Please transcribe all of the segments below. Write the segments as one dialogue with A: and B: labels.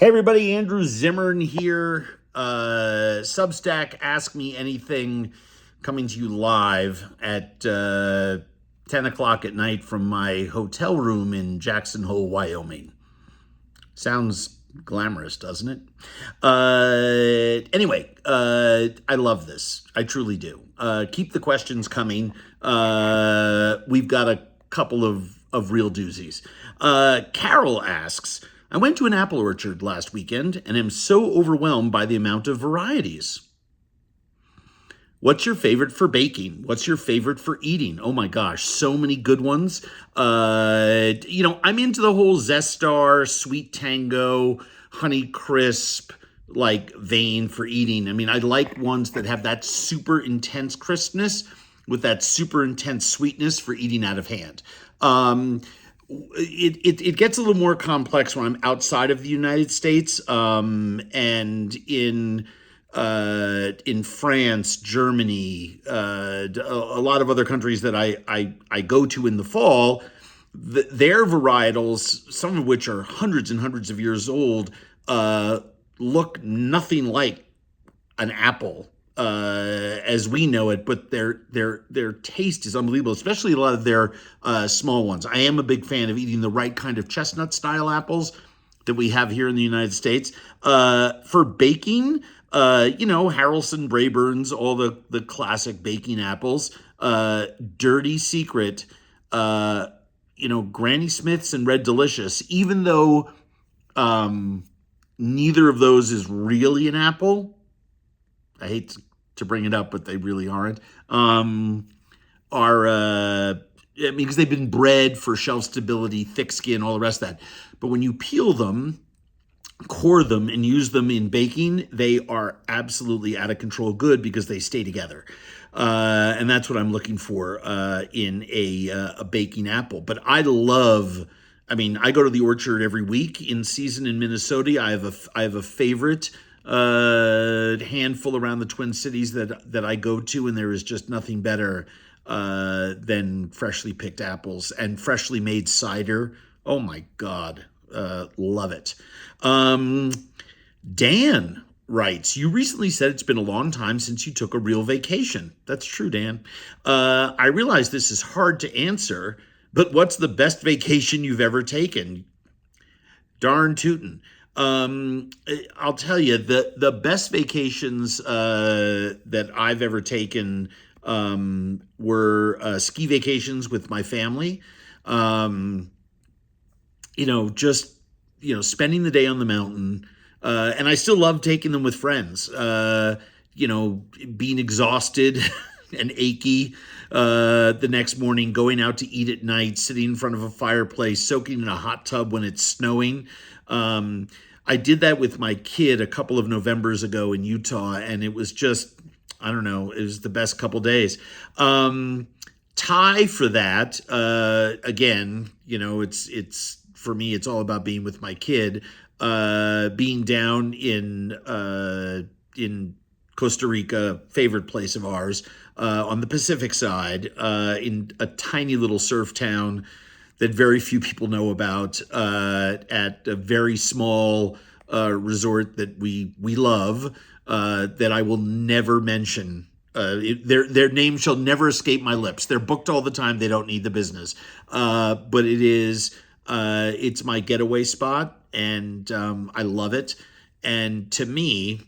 A: Hey everybody, Andrew Zimmern here. Substack Ask Me Anything coming to you live at 10 o'clock at night from my hotel room in Jackson Hole, Wyoming. Sounds glamorous, doesn't it? Anyway, I love this. I truly do. Keep the questions coming. We've got a couple of real doozies. Carol asks, I went to an apple orchard last weekend and am so overwhelmed by the amount of varieties. What's your favorite for baking? What's your favorite for eating? Oh my gosh, so many good ones. I'm into the whole Zestar, Sweet Tango, Honey Crisp, like vein for eating. I mean, I like ones that have that super intense crispness with that super intense sweetness for eating out of hand. It gets a little more complex when I'm outside of the United States, and in France, Germany, a lot of other countries that I go to in the fall. Their varietals, some of which are hundreds and hundreds of years old, look nothing like an apple as we know it, but their taste is unbelievable, especially a lot of their small ones. I am a big fan of eating the right kind of chestnut style apples that we have here in the United States. For baking, Harrelson, Braeburns, all the classic baking apples. Dirty Secret, Granny Smiths and Red Delicious, even though neither of those is really an apple. I hate to bring it up, but they really aren't. Because they've been bred for shelf stability, thick skin, all the rest of that. But when you peel them, core them, and use them in baking, they are absolutely out of control good because they stay together. And that's what I'm looking for in a baking apple. But I go to the orchard every week in season in Minnesota. I have a favorite handful around the Twin Cities that I go to, and there is just nothing better than freshly picked apples and freshly made cider. Oh my God, love it. Dan writes, you recently said it's been a long time since you took a real vacation. That's true, Dan. I realize this is hard to answer, but what's the best vacation you've ever taken? Darn tootin'. I'll tell you, the best vacations that I've ever taken were ski vacations with my family. Spending the day on the mountain. And I still love taking them with friends. Being exhausted and achy the next morning, going out to eat at night, sitting in front of a fireplace, soaking in a hot tub when it's snowing. I did that with my kid a couple of Novembers ago in Utah, and it was just, I don't know, it was the best couple days. Tie for that, again, it's for me, it's all about being with my kid. Being down in Costa Rica, favorite place of ours, on the Pacific side, in a tiny little surf town that very few people know about, at a very small resort that we love, that I will never mention. Their name shall never escape my lips. They're booked all the time. They don't need the business. But it's my getaway spot, and I love it. And to me,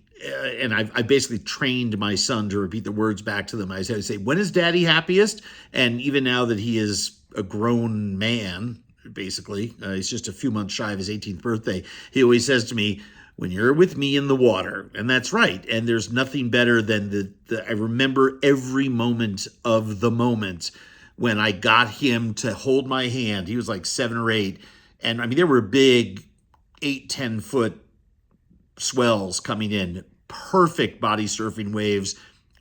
A: and I basically trained my son to repeat the words back to them. I say, when is daddy happiest? And even now that he is a grown man, basically, he's just a few months shy of his 18th birthday, he always says to me, when you're with me in the water. And that's right. And there's nothing better than I remember every moment of the moment when I got him to hold my hand. He was like 7 or 8. And I mean, there were big 8-10 foot swells coming in, perfect body surfing waves,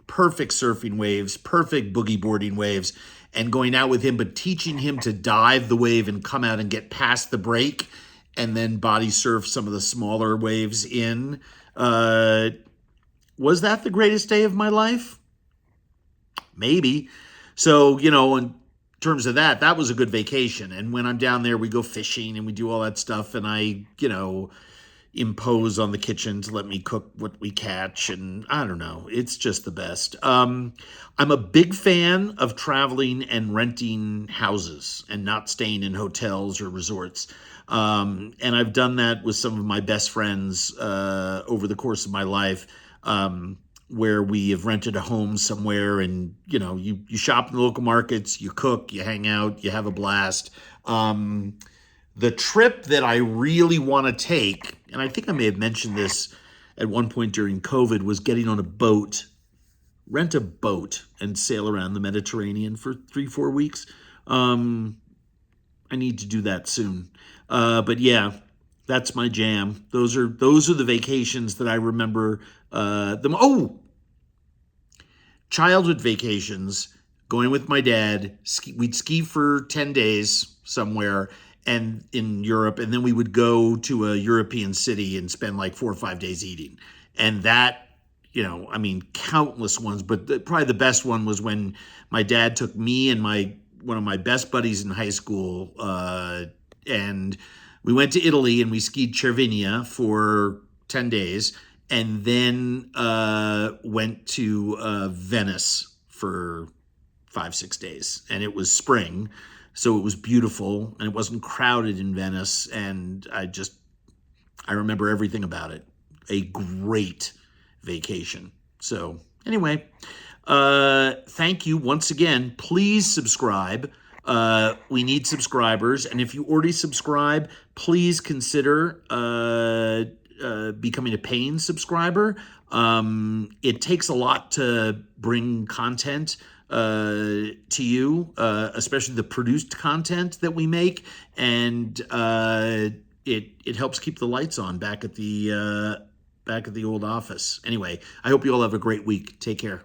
A: perfect surfing waves, perfect boogie boarding waves, and going out with him, but teaching him to dive the wave and come out and get past the break and then body surf some of the smaller waves in. Was that the greatest day of my life? Maybe. So, in terms of that was a good vacation. And when I'm down there, we go fishing and we do all that stuff. And I impose on the kitchen to let me cook what we catch, and I don't know, it's just the best. I'm a big fan of traveling and renting houses and not staying in hotels or resorts. And I've done that with some of my best friends over the course of my life, where we have rented a home somewhere, and you shop in the local markets, you cook, you hang out, you have a blast. The trip that I really want to take, and I think I may have mentioned this at one point during COVID, was getting on a boat, rent a boat, and sail around the Mediterranean for 3, 4 weeks. I need to do that soon. But yeah, that's my jam. Those are the vacations that I remember. Childhood vacations, going with my dad. We'd ski for 10 days somewhere and in Europe, and then we would go to a European city and spend like 4 or 5 days eating. And that, I mean, countless ones, but probably the best one was when my dad took me and my one of my best buddies in high school, and we went to Italy and we skied Cervinia for 10 days, and then went to Venice for 5, 6 days, and it was spring, so it was beautiful and it wasn't crowded in Venice, and I remember everything about it. A great vacation. So anyway, thank you once again. Please subscribe. We need subscribers, and if you already subscribe, please consider becoming a paying subscriber. It takes a lot to bring content to you, especially the produced content that we make, and it helps keep the lights on back at the old office. Anyway, I hope you all have a great week. Take care.